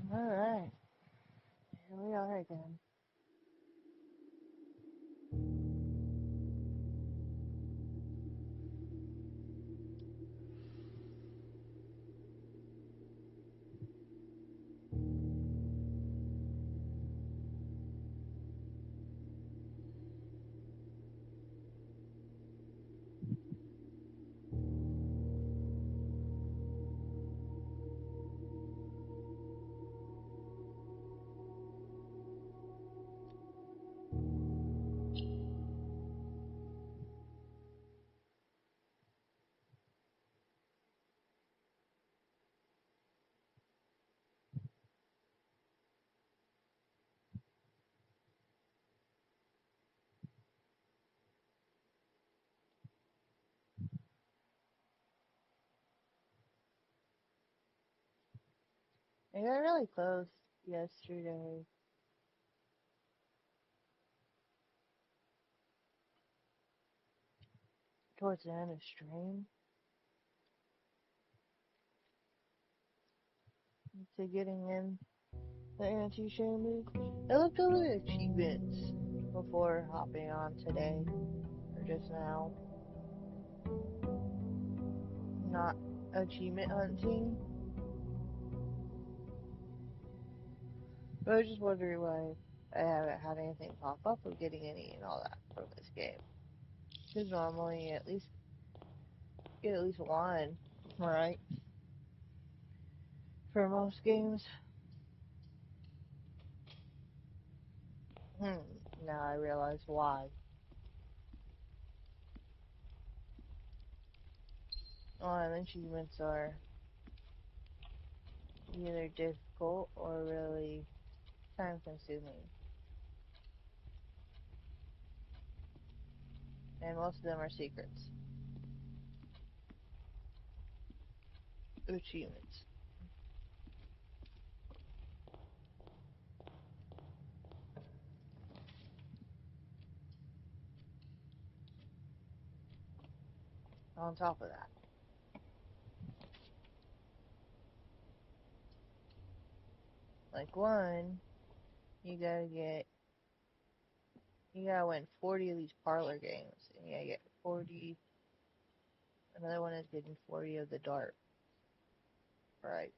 Alright, here we are again. I got really close yesterday towards the end of stream to getting in the anti-shaming. I looked over the achievements before hopping on today, or just now. Not achievement hunting, but I was just wondering why I haven't had anything pop up of getting any and all that from this game. Because normally at least get at least one, right? For most games. Now I realize why. Well, the achievements are either difficult or really time consuming. And most of them are secrets. Achievements. On top of that. Like one, you gotta win 40 of these parlor games. And you gotta get 40, another one is getting 40 of the dart. Right.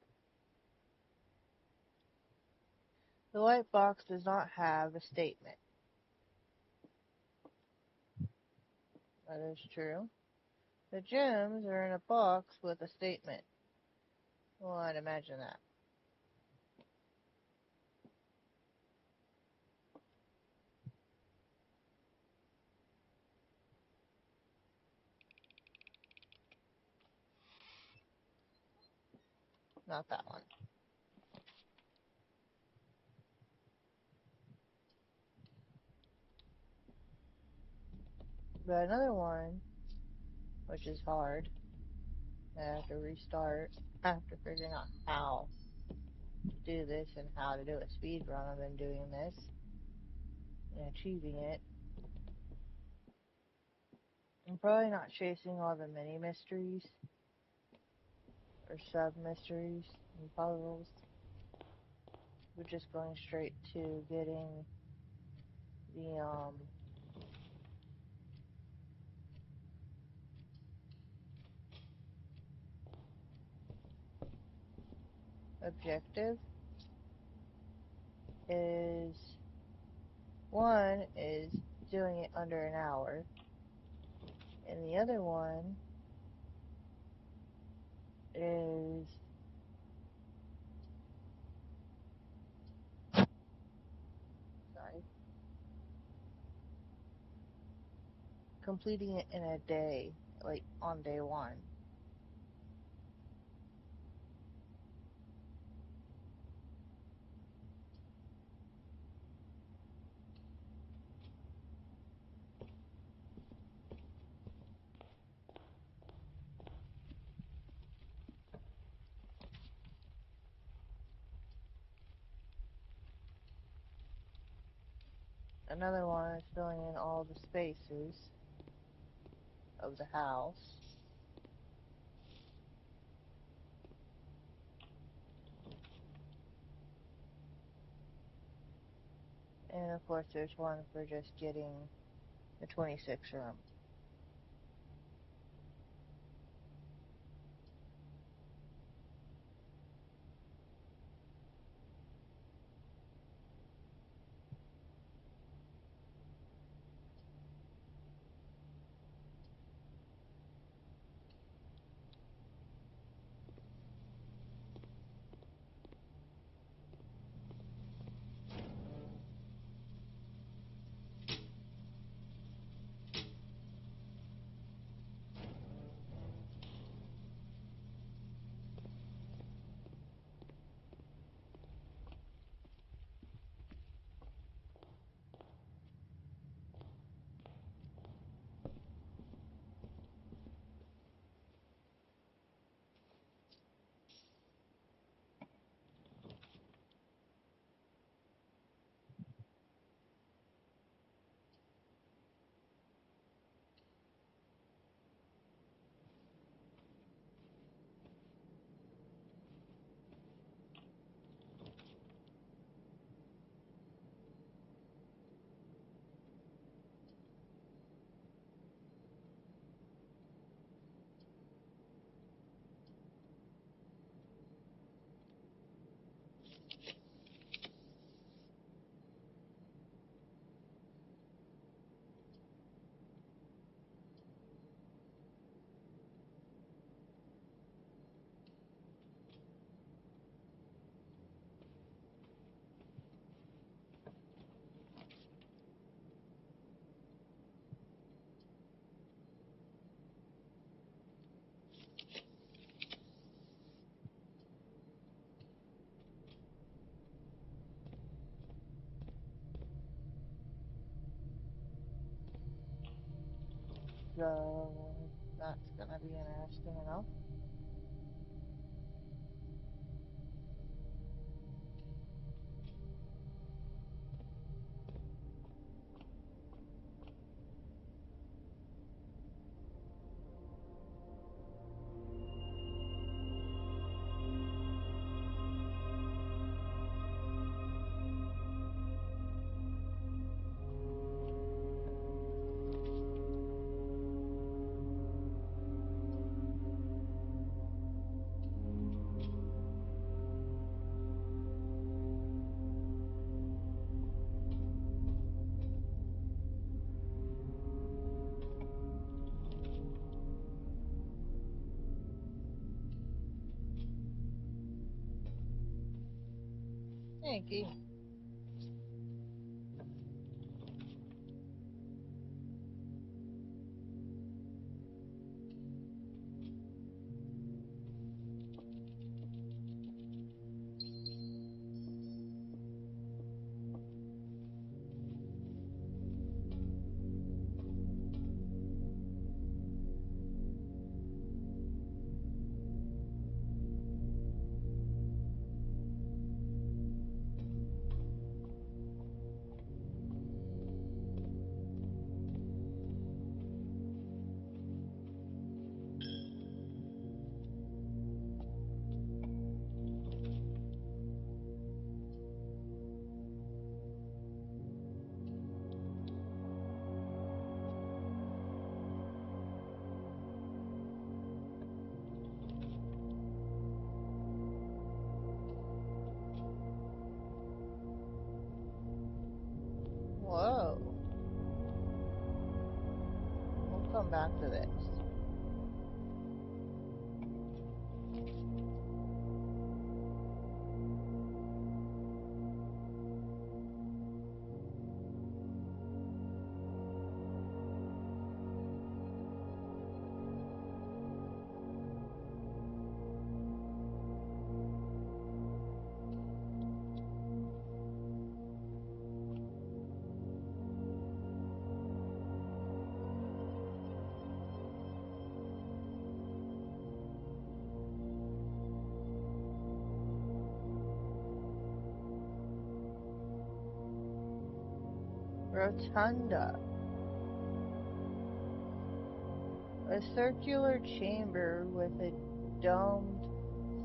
The white box does not have a statement. That is true. The gems are in a box with a statement. Well, I'd imagine that. Not that one. But another one, which is hard, I have to restart after figuring out how to do this and how to do a speed run. I've been doing this and achieving it. I'm probably not chasing all the mini mysteries or sub mysteries and puzzles. We're just going straight to getting the objective. Is one is doing it under an hour, and the other one is sorry, completing it in a day, like on day one. Another one is filling in all the spaces of the house. And of course, there's one for just getting the 26 room. So that's gonna be interesting enough. Thank you. Whoa. We'll come back to this. Rotunda. A circular chamber with a domed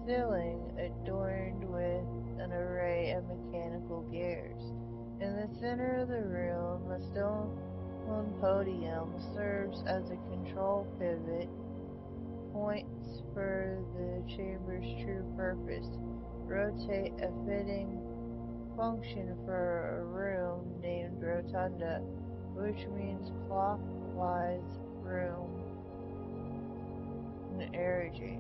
ceiling adorned with an array of mechanical gears. In the center of the room, a stone podium serves as a control pivot, points for the chamber's true purpose. Rotate a fitting function for a room named rotunda, which means clockwise room in Arabic.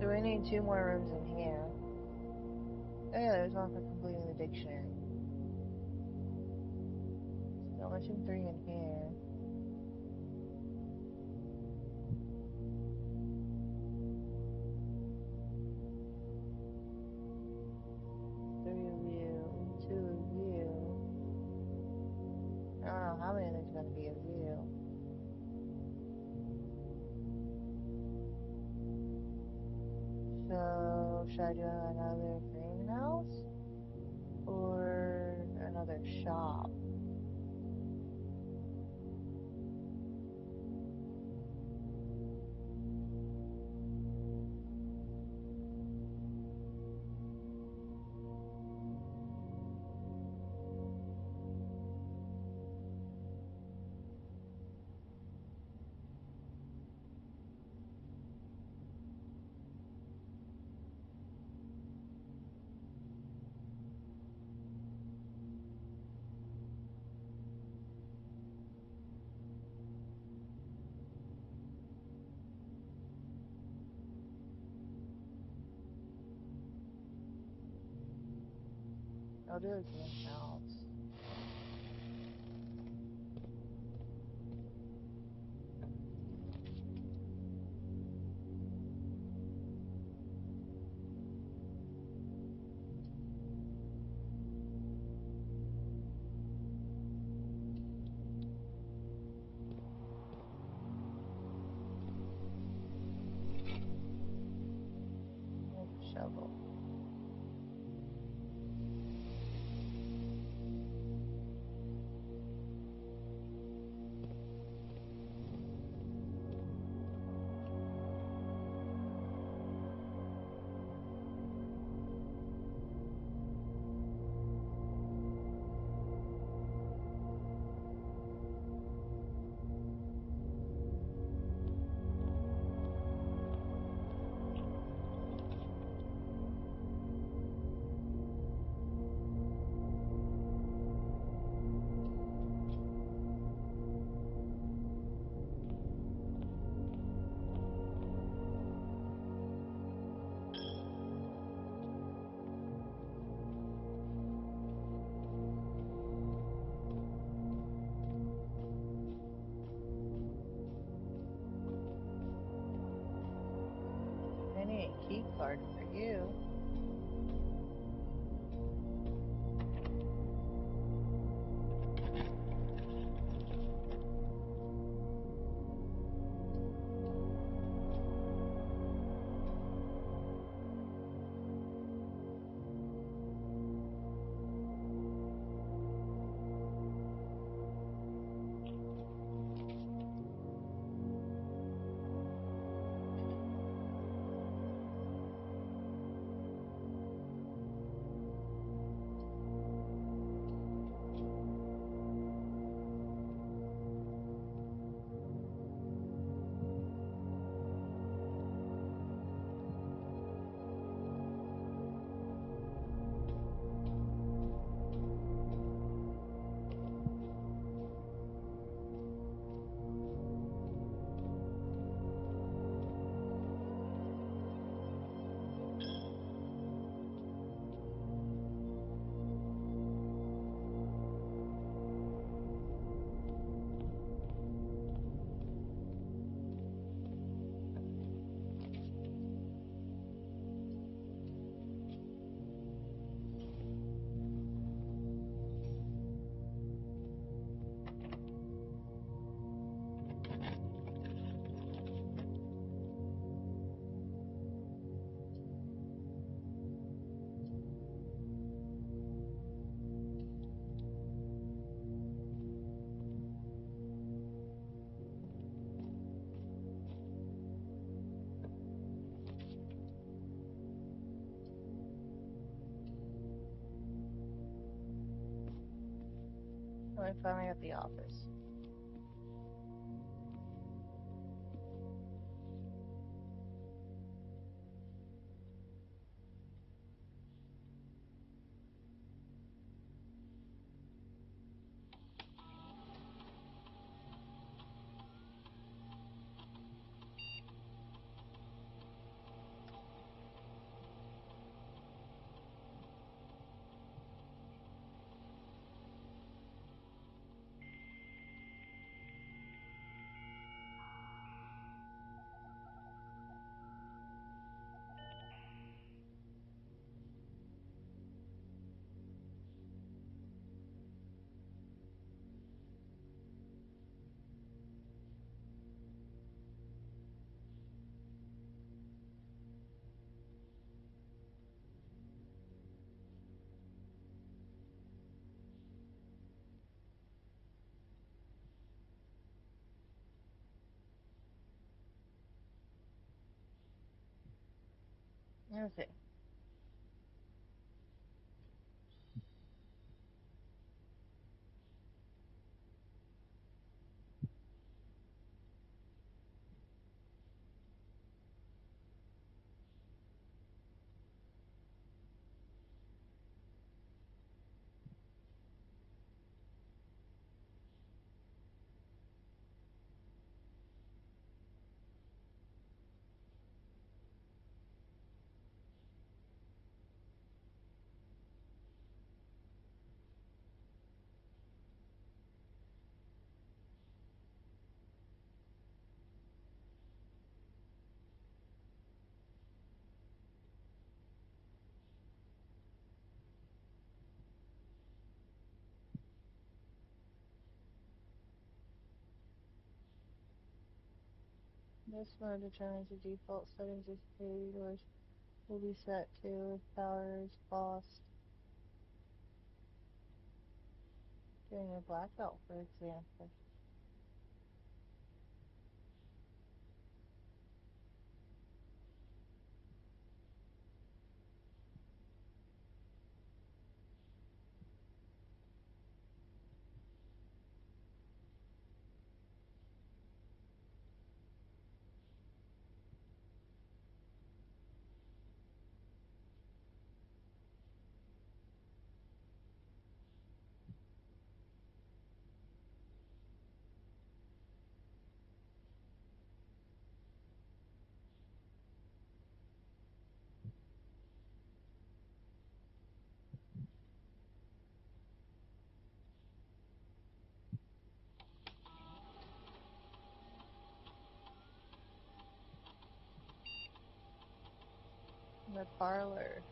So we need 2 more rooms in here. Oh yeah, there's one for completing the dictionary. Still missing 3 in here. Three of you, 2 of you. I don't know how many there's gonna be of you. So, should I do another greenhouse? Or another shop? I'll do a greenhouse. Make a shovel. I need a key card for you. I finally got the office. Okay. This mode determines the default settings of security doors will be set to if power is lost during a blackout, for example. The parlor.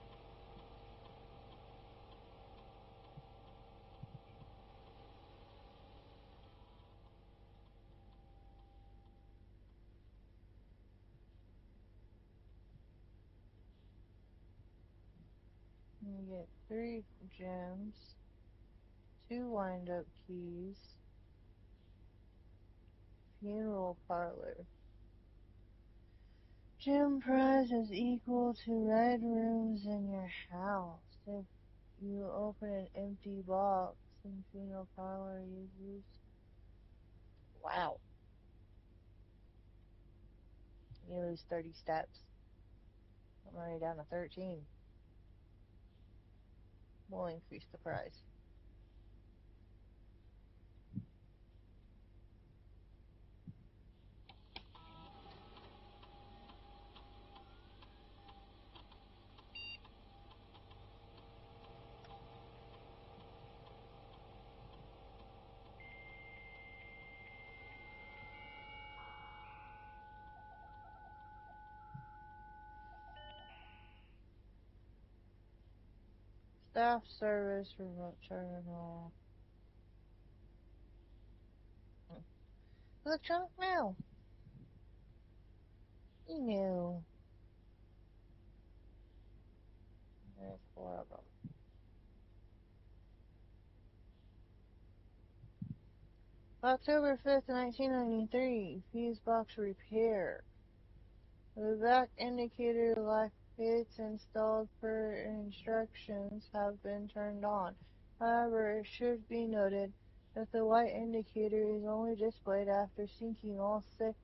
You get 3 gems, 2 wind-up keys, funeral parlor. Gem prize is equal to red rooms in your house. If you open an empty box in funeral parlor, you lose. Wow. You lose 30 steps. I'm already down to 13. We'll increase the prize. Staff service, remote terminal. Electronic mail. Email. There's 4 of them. October 5th, 1993. Fuse box repair. The back indicator lights installed per instructions have been turned on. However, it should be noted If the white indicator is only displayed after syncing all six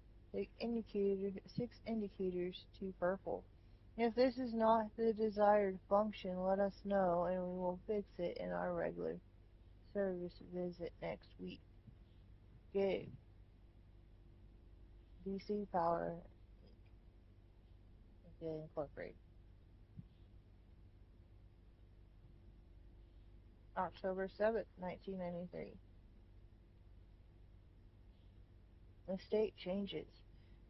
indicators to purple. If this is not the desired function, let us know and we will fix it in our regular service visit next week. Gabe, DC Power Incorporated. October 7th, 1993. The state changes.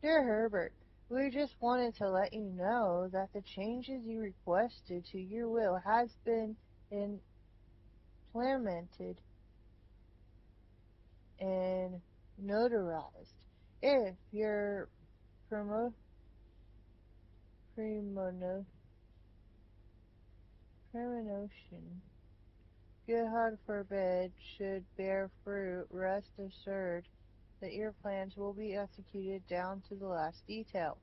Dear Herbert, we just wanted to let you know that the changes you requested to your will has been implemented and notarized. If your premonition God forbid, should bear fruit, rest assured that your plans will be executed down to the last detail.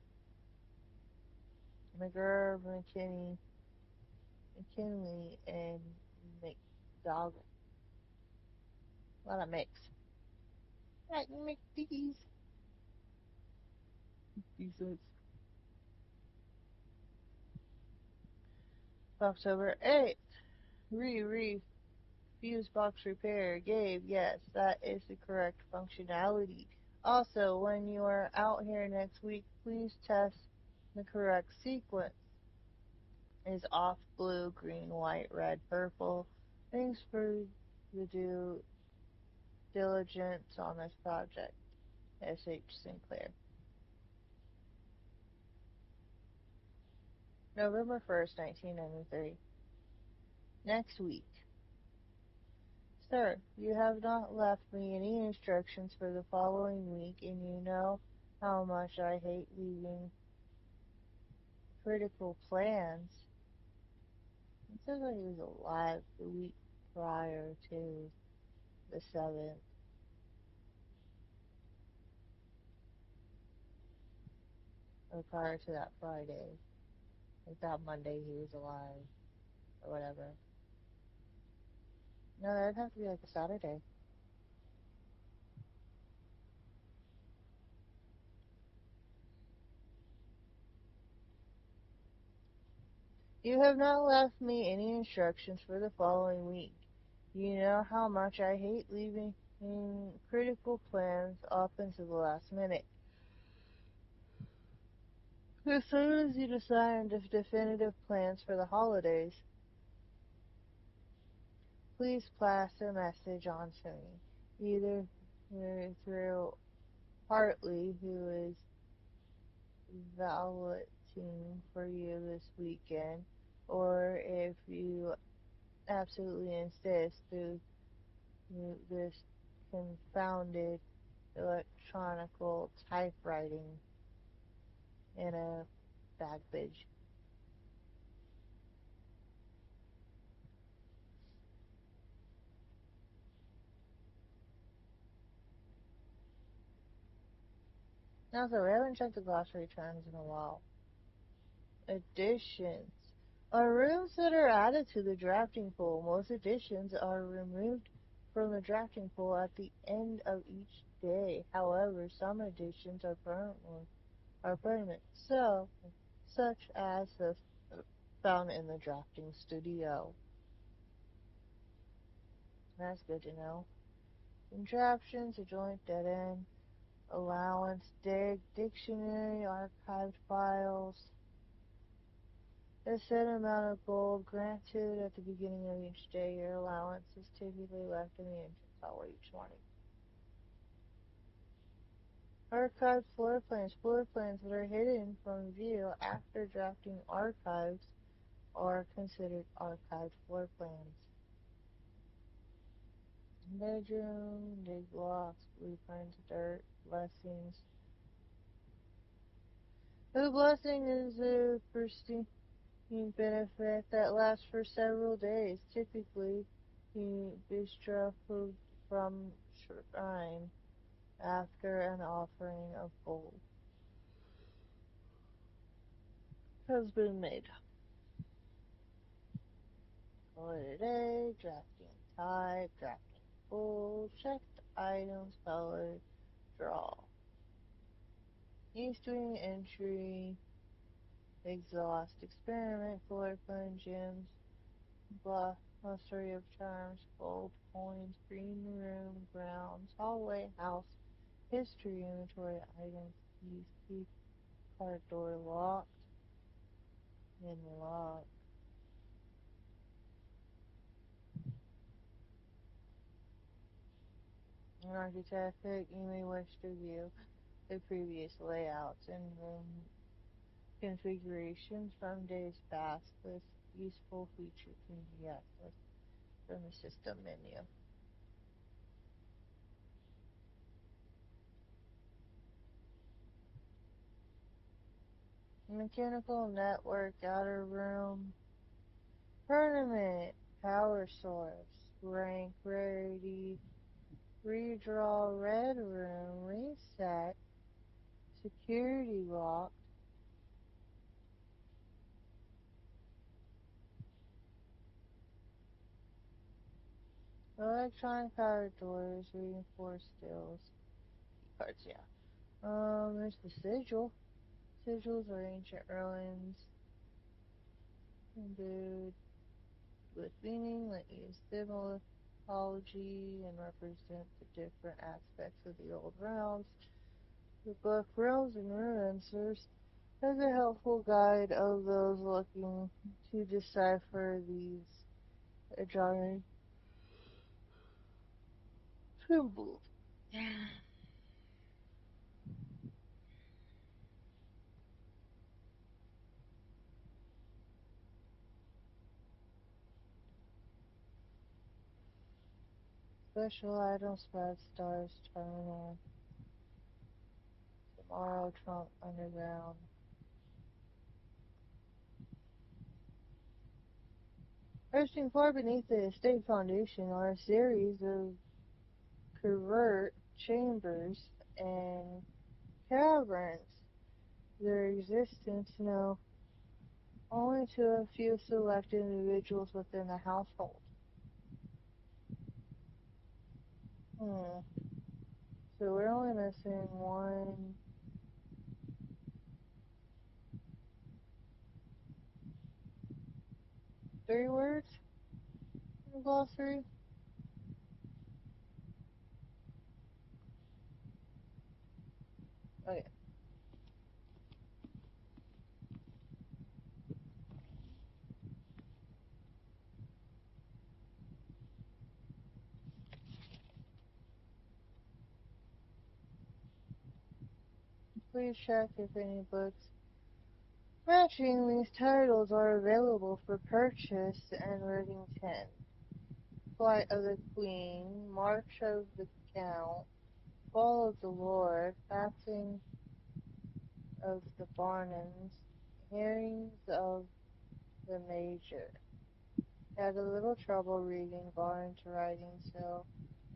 McKinley, and McDougall. A lot of mix. Like McDee's. Decent. October 8th. Fuse box repair. Gabe, yes, that is the correct functionality. Also, when you are out here next week, please test the correct sequence. Is off blue, green, white, red, purple. Thanks for the due diligence on this project. S.H. Sinclair. November 1st, 1993. Next week. Sir, you have not left me any instructions for the following week, and you know how much I hate leaving critical plans. It says that he was alive the week prior to the 7th. Or prior to that Friday. Like that Monday he was alive. Or whatever. No, that'd have to be like a Saturday. You have not left me any instructions for the following week. You know how much I hate leaving critical plans up until the last minute. As soon as you decide the definitive plans for the holidays, please pass a message on to me, either through Hartley, who is valeting for you this weekend, or if you absolutely insist, through this confounded electronical typewriting in a baggage. Also, we haven't checked the glossary terms in a while. Additions are rooms that are added to the drafting pool. Most additions are removed from the drafting pool at the end of each day. However, some additions are permanent, such as the found in the drafting studio. That's good to know. Contraptions, a joint dead end, allowance, dictionary, archived files. A set amount of gold granted at the beginning of each day. Your allowance is typically left in the entrance hallway each morning. Archived floor plans. Floor plans that are hidden from view after drafting archives are considered archived floor plans. Bedroom, dig blocks, blueprints, dirt, blessings. The blessing is a pristine benefit that lasts for several days, typically bestrafed from shrine after an offering of gold has been made. Call it a day, drafting type, drafting Shuffle, check the items, color, draw. Eastwing entry, exhaust, experiment, color fun, gems, glossary of charms, gold coins, green room, grounds, hallway, house, history, inventory, items, keys, key card door locked, and locked. In Architectic, you may wish to view the previous layouts and room configurations from days past. This useful feature can be accessed from the system menu. Mechanical network, outer room, tournament, power source, rank, rarity, redraw, red room, reset, security locked, electronic power doors, reinforced stills, cards, yeah. There's the sigil. Sigils are ancient ruins imbued with meaning that use symbology and represent the different aspects of the old realms. The book Realms and Ruins serves as a helpful guide of those looking to decipher these jarring symbols. Special items, spread stars, terminal, tomorrow, trunk, underground. Resting far beneath the estate foundation are a series of covert chambers and caverns. Their existence known only to a few select individuals within the household. Hmm. So we're only missing 3 words in the glossary. Okay. Please check if any books matching these titles are available for purchase and reading 10. Flight of the Queen, March of the Count, Fall of the Lord, Passing of the Barnums, Hearings of the Major. Had a little trouble reading Barnes writing, so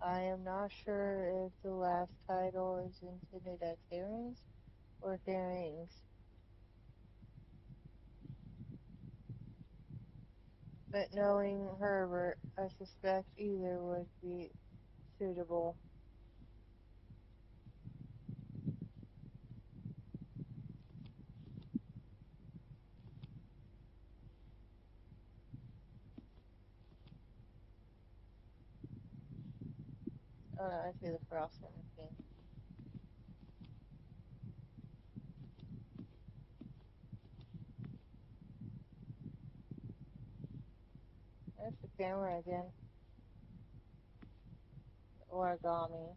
I am not sure if the last title is intended as hearings or hearings. But knowing Herbert, I suspect either would be suitable. Oh no, I see the frost on the king. There's the camera again. Origami.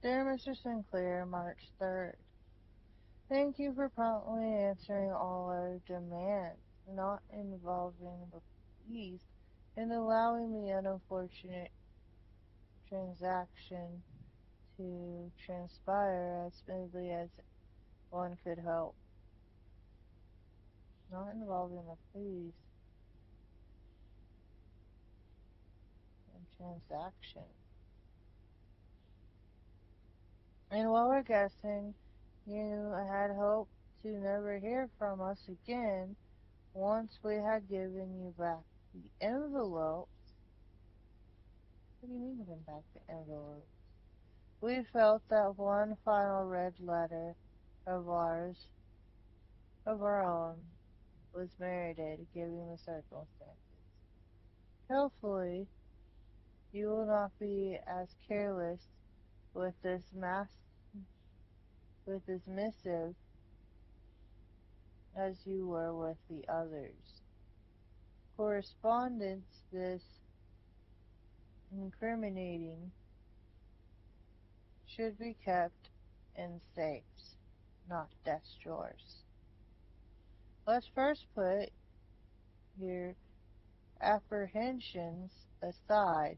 Dear Mr. Sinclair, March 3rd. Thank you for promptly answering all our demands, not involving the police, and allowing the unfortunate transaction to transpire as smoothly as one could hope. Not involving the police and transaction. And while we're guessing, you had hoped to never hear from us again once we had given you back the envelope. What do you mean giving back the envelope? We felt that one final red letter of ours, of our own, was merited given the circumstances. Hopefully, you will not be as careless with this missive as you were with the others. Correspondence this incriminating should be kept in safes, not desk drawers. Let's first put your apprehensions aside,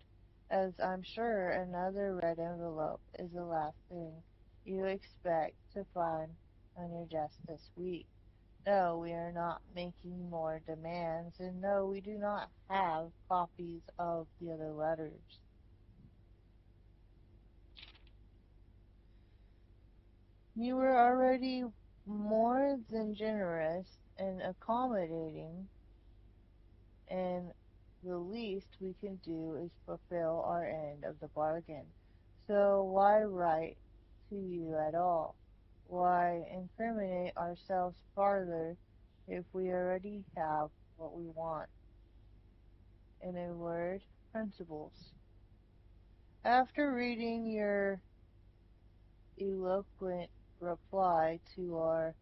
as I'm sure another red envelope is the last thing you expect to find on your desk this week. No, we are not making more demands, and no, we do not have copies of the other letters. You were already more than generous and accommodating, and the least we can do is fulfill our end of the bargain. So why write to you at all? Why incriminate ourselves farther if we already have what we want? In a word, principles. After reading your eloquent reply to our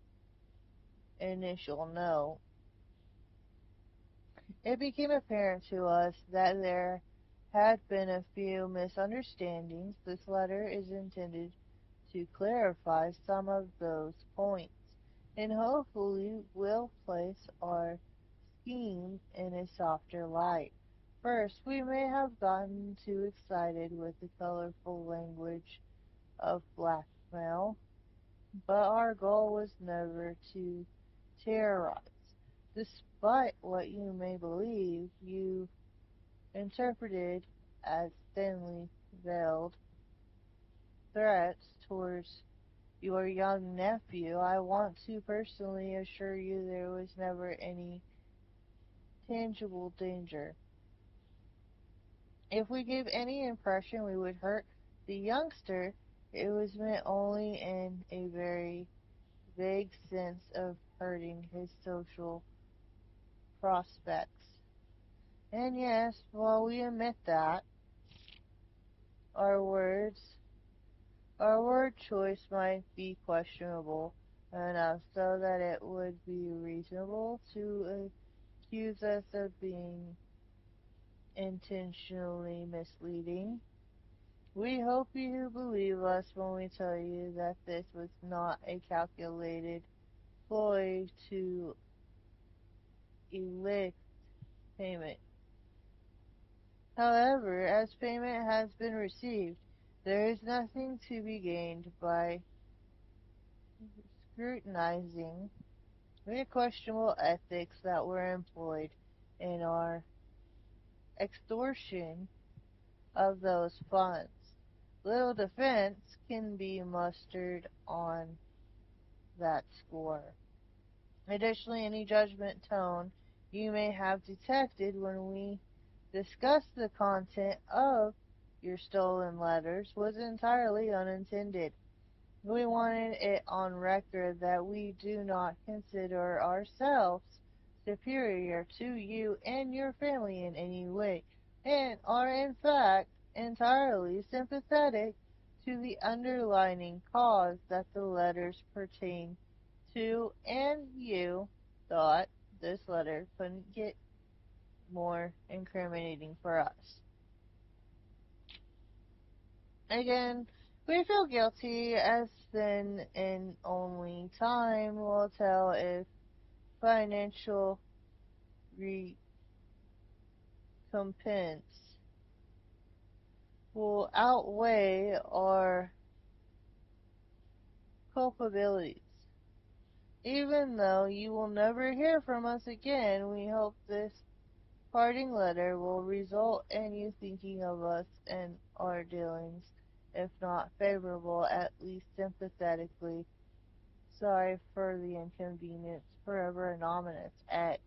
initial note, it became apparent to us that there had been a few misunderstandings. This letter is intended to clarify some of those points, and hopefully will place our scheme in a softer light. First, we may have gotten too excited with the colorful language of blackmail, but our goal was never to terrorize. Despite what you may believe, you interpreted as thinly veiled threats towards your young nephew, I want to personally assure you there was never any tangible danger. If we gave any impression we would hurt the youngster, it was meant only in a very vague sense of hurting his social prospects. And yes, while we admit that, our words, our word choice might be questionable enough so that it would be reasonable to accuse us of being intentionally misleading. We hope you believe us when we tell you that this was not a calculated ploy to elicit payment. However, as payment has been received, there is nothing to be gained by scrutinizing the questionable ethics that were employed in our extortion of those funds. Little defense can be mustered on that score. Additionally, any judgment tone you may have detected when we discussed the content of your stolen letters was entirely unintended. We wanted it on record that we do not consider ourselves superior to you and your family in any way, and are in fact entirely sympathetic to the underlying cause that the letters pertain to, and you thought this letter couldn't get more incriminating for us. Again, We feel guilty, as then and only time will tell if financial recompense will outweigh our culpabilities. Even though you will never hear from us again, we hope this parting letter will result in you thinking of us and our dealings, if not favorable, at least sympathetically. Sorry for the inconvenience. Forever Anonymous X.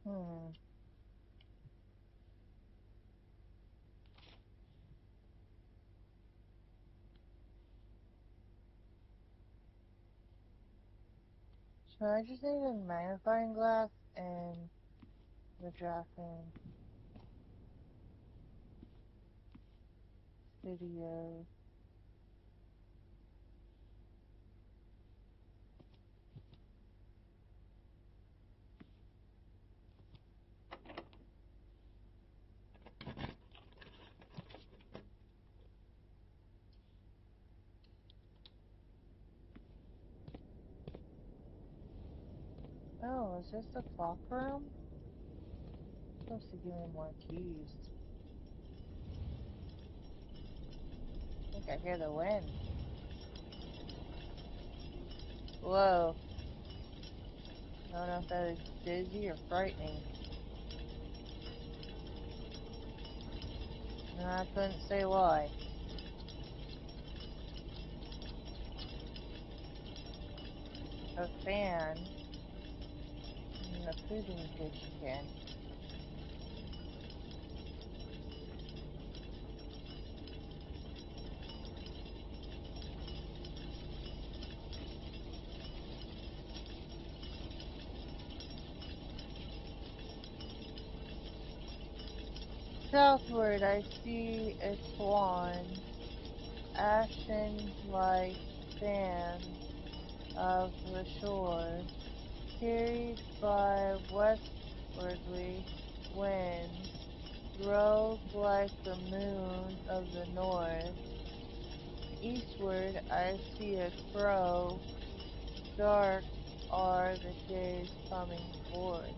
Hmm. So I just need a magnifying glass and the drafting studio. Oh, is this the clock room? Supposed to give me more keys. I think I hear the wind. Whoa. I don't know if that is dizzy or frightening. And I couldn't say why. A fan in the pudding kitchen. Southward I see a swan, ashen-like sand of the shore, carried by westwardly winds, rose like the moon of the north. Eastward I see a crow, dark are the days coming forth.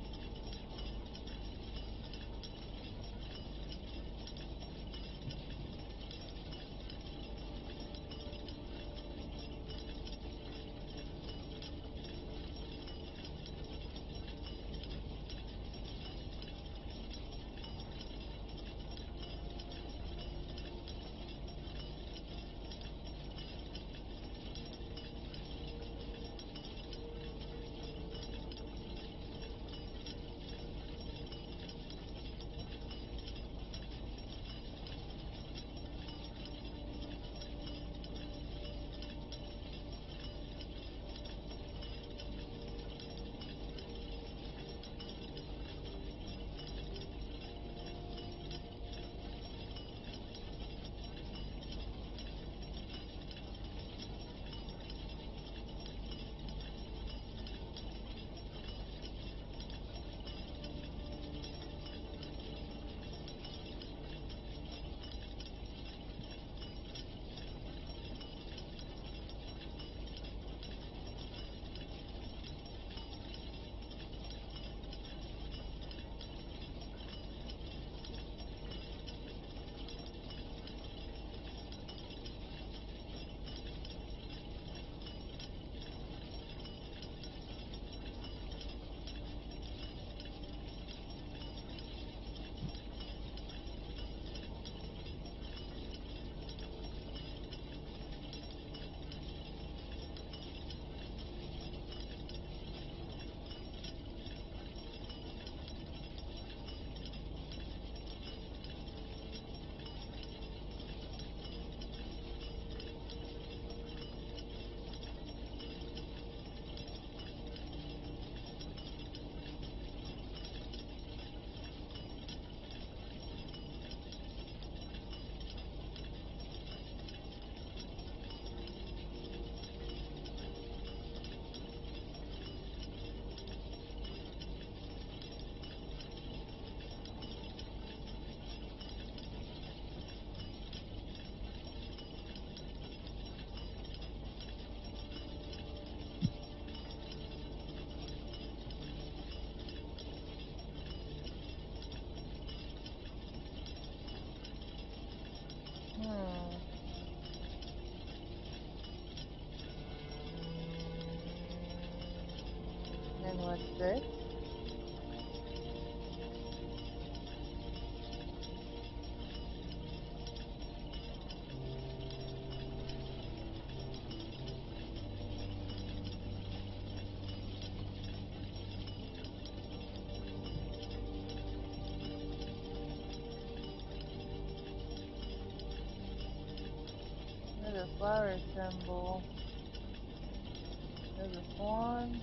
And what's this? There's a flower symbol. There's a swan.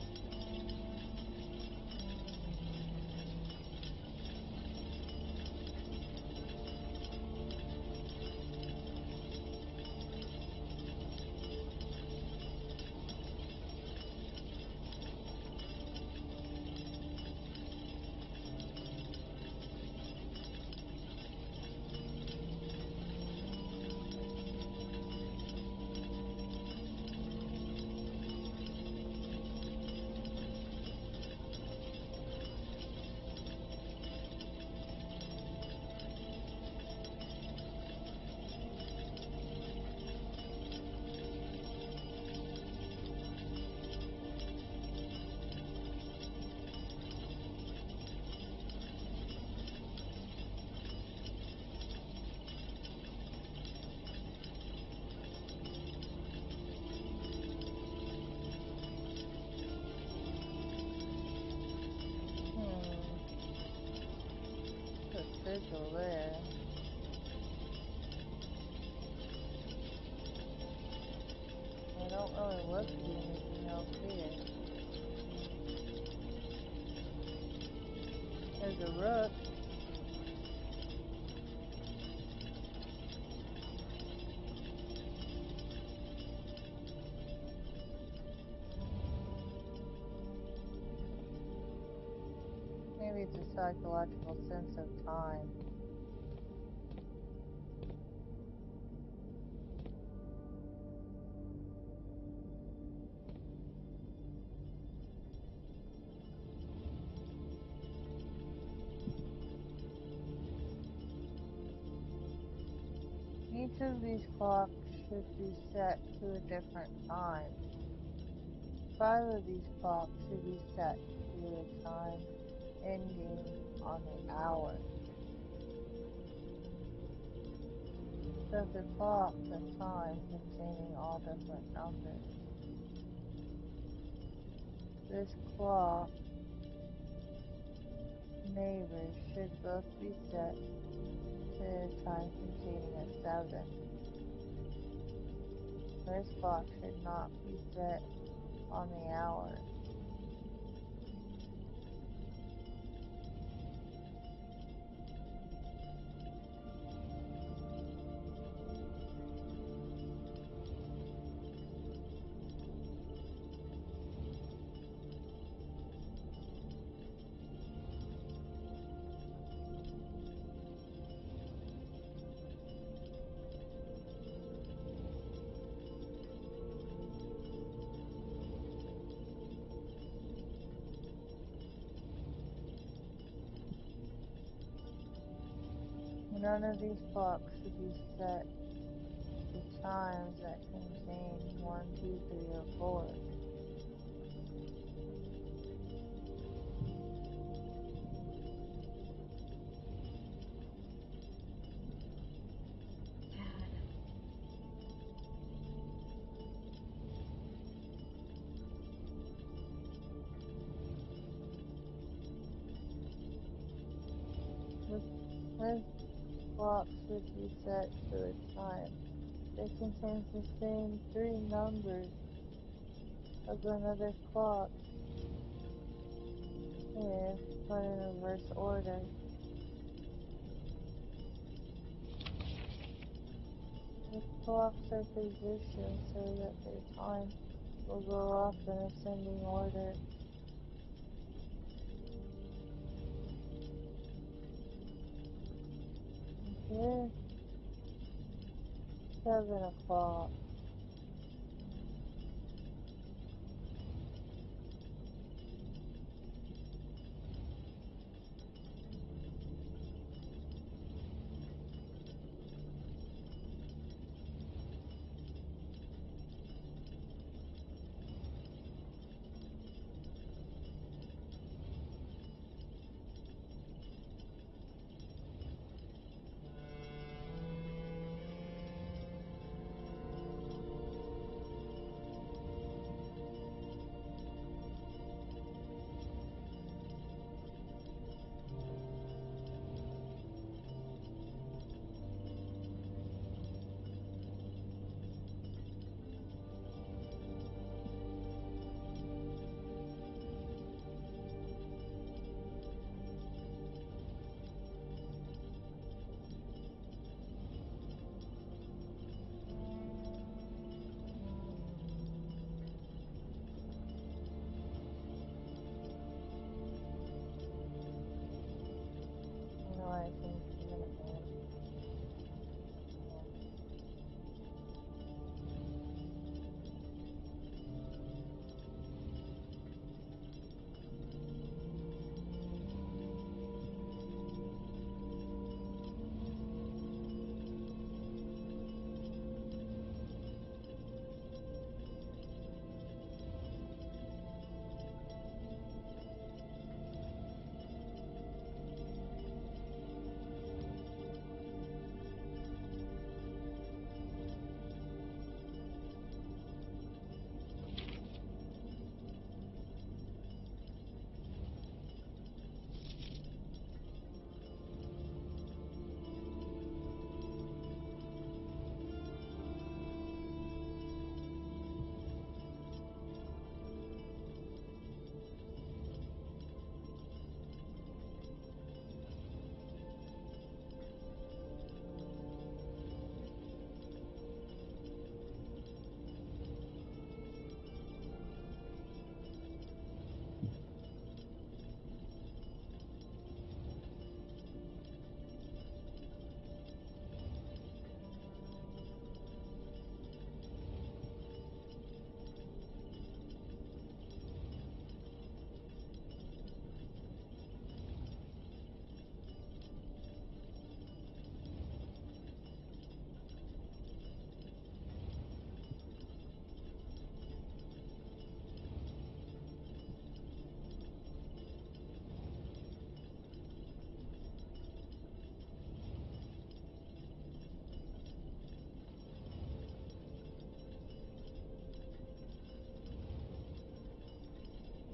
There's a sigil there. I don't really look to anything else here. There's a rook. Maybe it's a psychological sense of time. Each of these clocks should be set to a different time. 5 of these clocks should be set to a time ending on the hour. So the clocks of time containing all different numbers. This clock neighbors should both be set to a time containing a 7. This clock should not be set on the hour. None of these clocks should be set to times that contain 1, 2, 3, or 4. This clock should be set to a time that contains the same 3 numbers of another clock, if but in reverse order. The clocks are positioned so that their time will go off in ascending order. Here, 7 o'clock.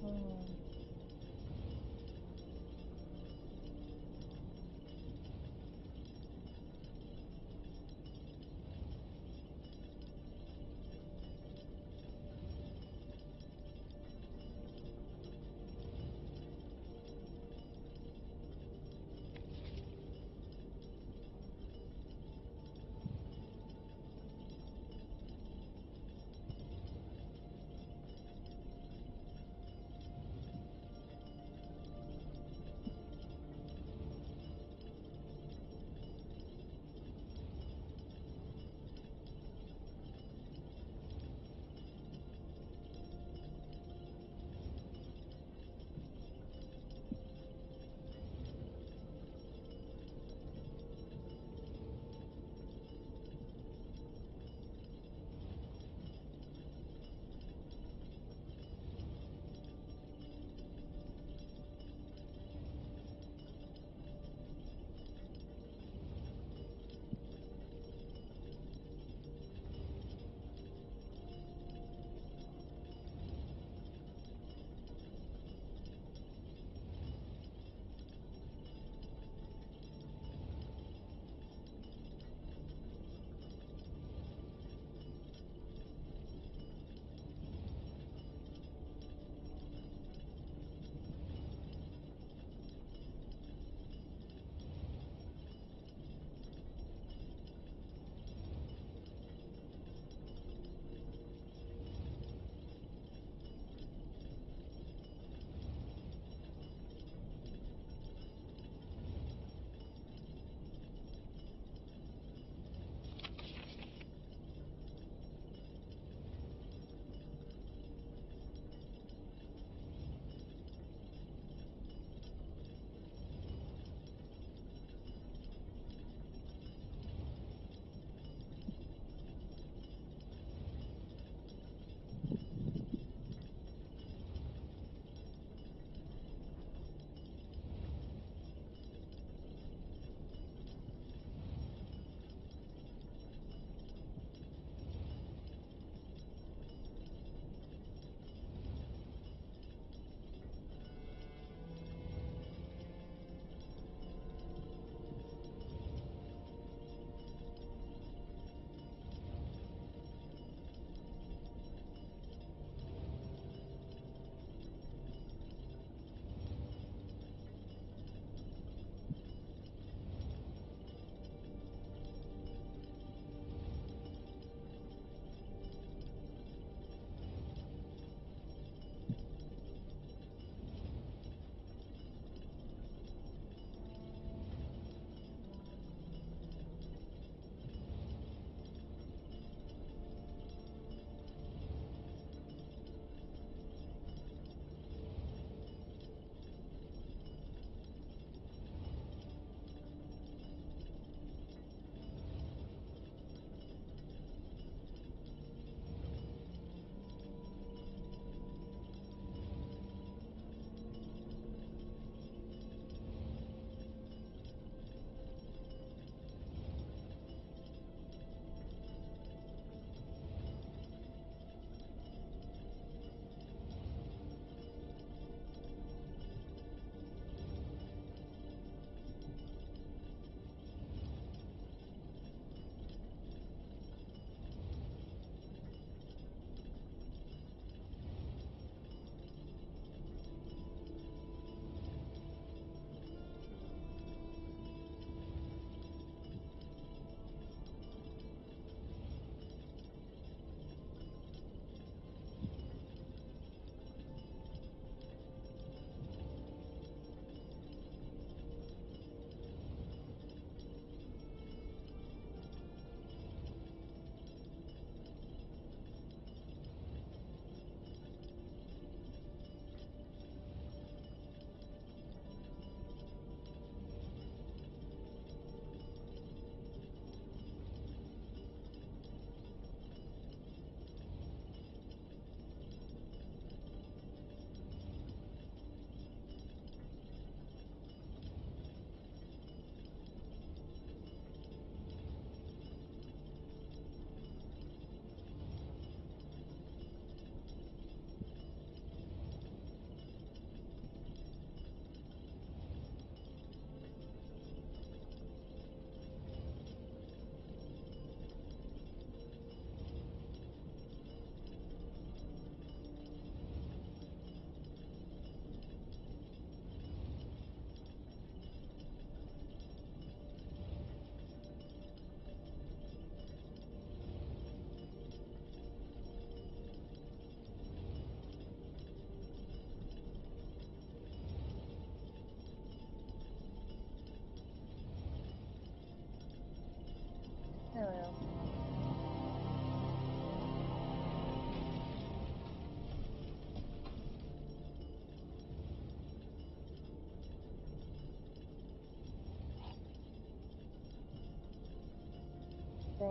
Hmm.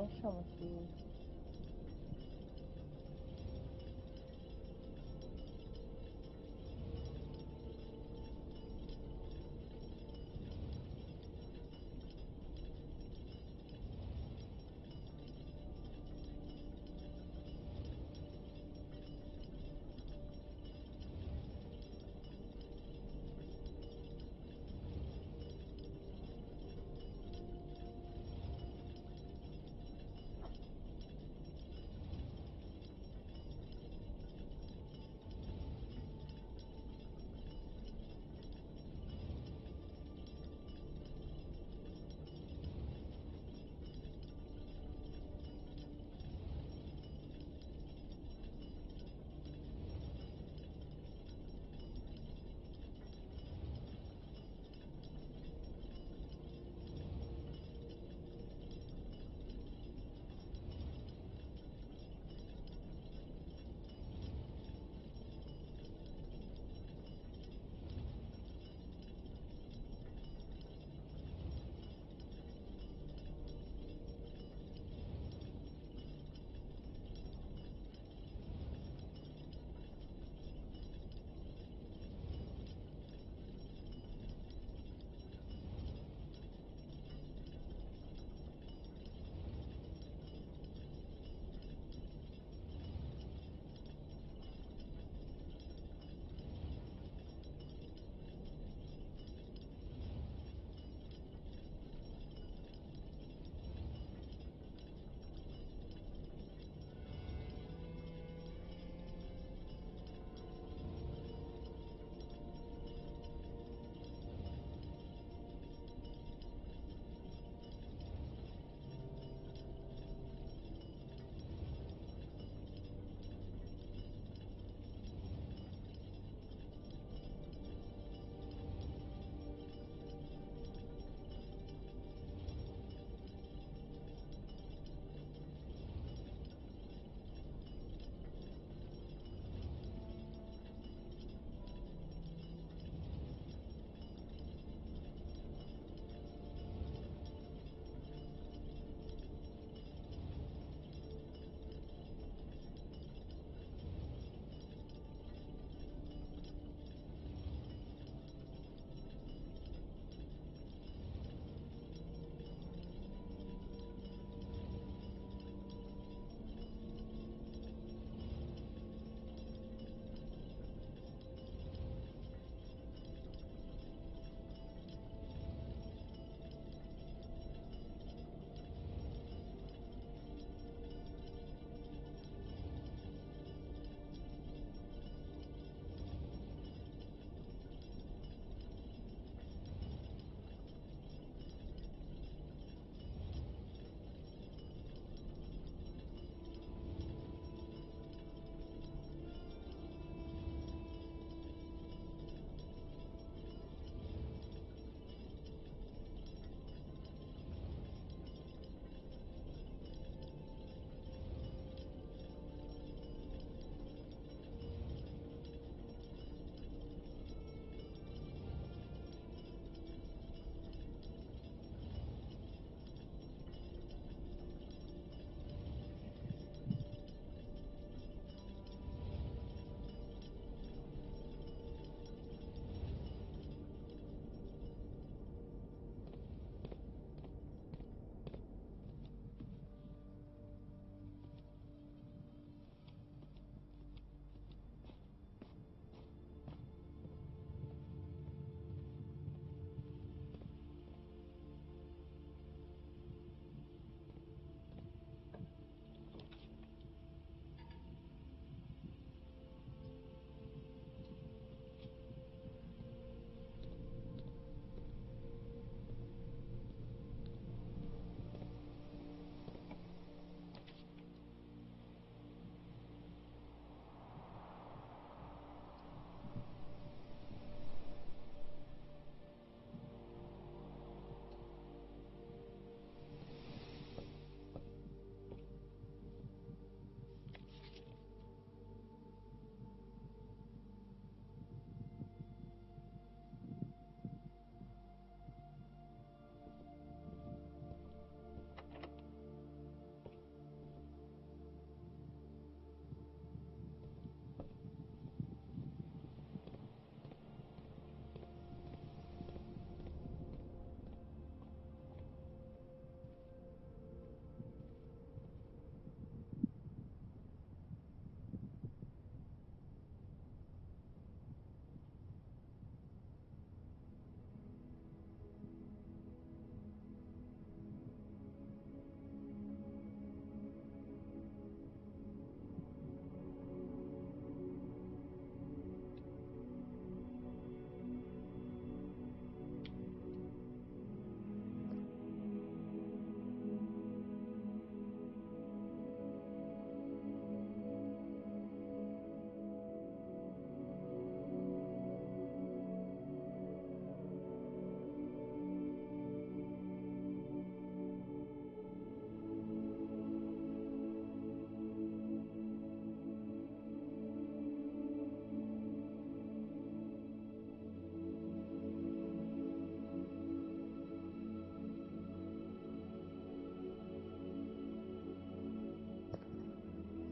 there's so much food.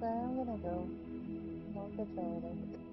I'm gonna go. More fertility.